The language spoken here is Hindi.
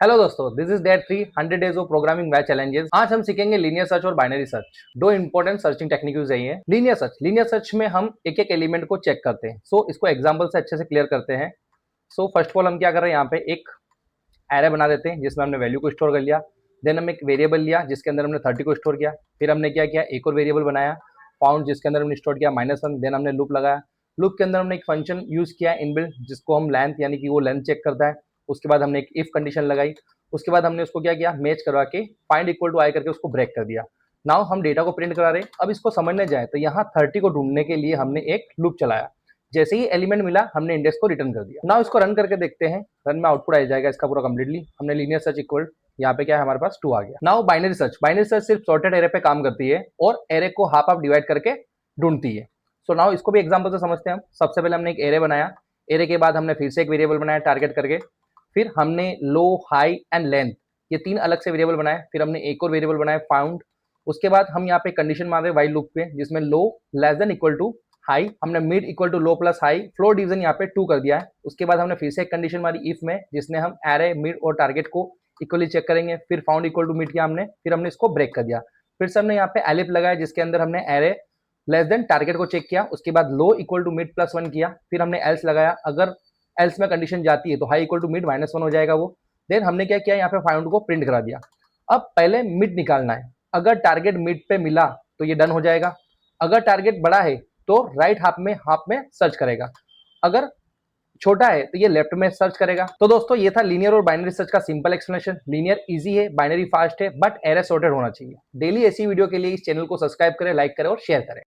हेलो दोस्तों, this is date 300 days of programming batch challenges. आज हम सीखेंगे लीनियर सर्च और बाइनरी सर्च। दो इंपॉर्टेंट सर्चिंग टेक्निक यूज है। लीनियर सर्च में हम एक एक एलिमेंट को चेक करते हैं। इसको एग्जांपल से अच्छे से क्लियर करते हैं। फर्स्ट ऑफ ऑल हम क्या कर रहे हैं, यहाँ पे एक एरे बना देते हैं जिसमें हमने वैल्यू को स्टोर कर लिया। देन हम एक वेरिएबल लिया जिसके अंदर हमने 30 को स्टोर किया। फिर हमने क्या किया, एक और वेरिएबल बनाया फाउंड, जिसके अंदर हमने स्टोर किया -1। देन हमने लूप लगाया। लूप के अंदर हमने एक फंक्शन यूज किया इनबिल्ट, जिसको हम लेंथ यानी कि वो लेंथ चेक करता है। उसके बाद हमने एक इफ कंडीशन लगाई। उसके बाद हमने उसको क्या किया, मैच करवा के फाइंड इक्वल टू आई करके उसको ब्रेक कर दिया। नाउ हम डेटा को प्रिंट करा रहे हैं। अब इसको समझने जाए तो यहाँ 30 को ढूंढने के लिए हमने एक लूप चलाया। जैसे ही एलिमेंट मिला हमने इंडेक्स को रिटर्न कर दिया। नाउ इसको रन करके देखते हैं। रन में आउटपुट आ जाएगा इसका पूरा कंप्लीटली। हमने लीनियर सर्च इक्वल, यहाँ पे क्या है हमारे पास 2 आ गया। नाउ बाइनरी सर्च सिर्फ सॉर्टेड एरे पे काम करती है और एरे को हाफ हाफ डिवाइड करके ढूंढती है। नाउ इसको भी एग्जांपल से समझते हैं हम। सबसे पहले हमने एक एरे बनाया। एरे के बाद हमने फिर से एक वेरिएबल बनाया टारगेट करके। फिर हमने लो, हाई एंड लेंथ, ये 3 अलग से वेरिएबल बनाए। फिर हमने एक और वेरिएबल बनाया फाउंड। उसके बाद हम यहाँ पे कंडीशन मार रहे हैं वाइल लूप पे, जिसमें low less than equal to high, हमने mid equal to low plus high, floor division यहाँ पे 2 कर दिया है। उसके बाद हमने फिर से एक कंडीशन मारी इफ में, जिसने हम एरे, मिड और टारगेट को इक्वली चेक करेंगे। फिर फाउंड इक्वल टू मिड किया हमने। फिर हमने इसको ब्रेक कर दिया। फिर से हमने यहाँ पे एलिफ लगाया जिसके अंदर हमने एरे लेस देन टारगेट को चेक किया। उसके बाद लो इक्वल टू मिड प्लस 1 किया। फिर हमने एल्स लगाया। अगर एल्स में कंडीशन जाती है तो हाई इक्वल टू मिड -1 हो जाएगा वो। देन हमने क्या किया, यहाँ पे फाउंड को प्रिंट करा दिया। अब पहले मिड निकालना है। अगर टारगेट मिड पे मिला तो ये डन हो जाएगा। अगर टारगेट बड़ा है तो राइट हाफ में सर्च करेगा। अगर छोटा है तो ये लेफ्ट में सर्च करेगा। तो दोस्तों ये था लीनियर और बाइनरी सर्च का सिंपल एक्सप्लेनेशन। लीनियर इजी है, बाइनरी फास्ट है, बट एरे सॉर्टेड होना चाहिए। डेली ऐसी वीडियो के लिए इस चैनल को सब्सक्राइब करें, लाइक करें और शेयर करें।